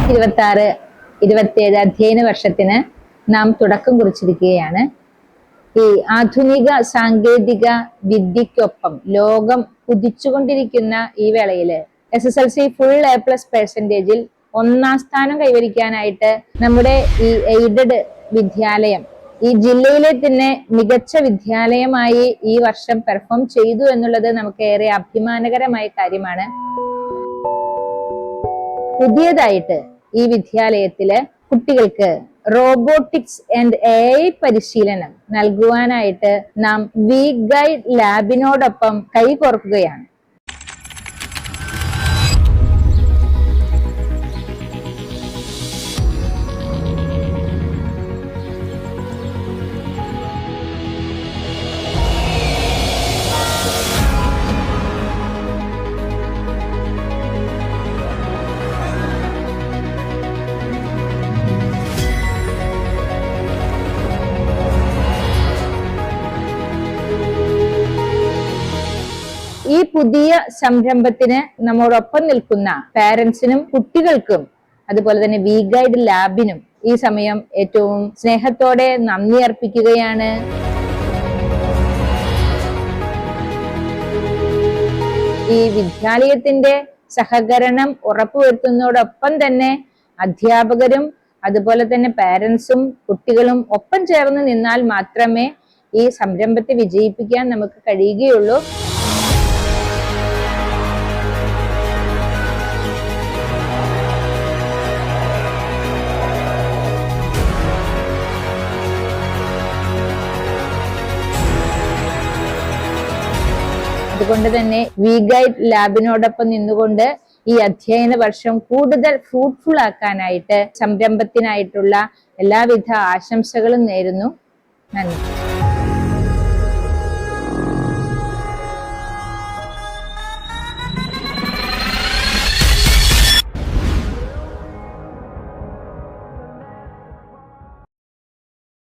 2026-27 അധ്യയന വർഷത്തിന് നാം തുടക്കം കുറിച്ചിരിക്കുകയാണ്. ഈ ആധുനിക സാങ്കേതിക വിദ്യക്കൊപ്പം ലോകം കുതിച്ചുകൊണ്ടിരിക്കുന്ന ഈ വേളയില് SSLC ഫുൾ A+ പെർസെന്റേജിൽ 1ാം സ്ഥാനം കൈവരിക്കാനായിട്ട് നമ്മുടെ ഈ എയ്ഡഡ് വിദ്യാലയം ഈ ജില്ലയിലെ തന്നെ മികച്ച വിദ്യാലയമായി ഈ വർഷം പെർഫോം ചെയ്തു എന്നുള്ളത് നമുക്ക് ഏറെ അഭിമാനകരമായ കാര്യമാണ്. പുതിയതായിട്ട് ഈ വിദ്യാലയത്തില് കുട്ടികൾക്ക് റോബോട്ടിക്സ് ആൻഡ് AI പരിശീലനം നൽകുവാനായിട്ട് നാം വി ഗൈഡ് ലാബിനോടൊപ്പം കൈകോർക്കുകയാണ്. ഈ പുതിയ സംരംഭത്തിന് നമ്മോടൊപ്പം നിൽക്കുന്ന പാരന്റ്സിനും കുട്ടികൾക്കും അതുപോലെ തന്നെ വി ഗൈഡ് ലാബിനും ഈ സമയം ഏറ്റവും സ്നേഹത്തോടെ നന്ദി അർപ്പിക്കുകയാണ്. ഈ വിദ്യാലയത്തിന്റെ സഹകരണം ഉറപ്പുവരുത്തുന്നതോടൊപ്പം തന്നെ അധ്യാപകരും അതുപോലെ തന്നെ പാരന്റ്സും കുട്ടികളും ഒപ്പം ചേർന്ന് നിന്നാൽ മാത്രമേ ഈ സംരംഭത്തെ വിജയിപ്പിക്കാൻ നമുക്ക് കഴിയുകയുള്ളൂ. അതുകൊണ്ട് തന്നെ വി ഗൈഡ് ലാബിനോടൊപ്പം നിന്നുകൊണ്ട് ഈ അധ്യയന വർഷം കൂടുതൽ ഫ്രൂട്ട്ഫുൾ ആക്കാനായിട്ട് സംരംഭത്തിനായിട്ടുള്ള എല്ലാവിധ ആശംസകളും നേരുന്നു. നന്ദി.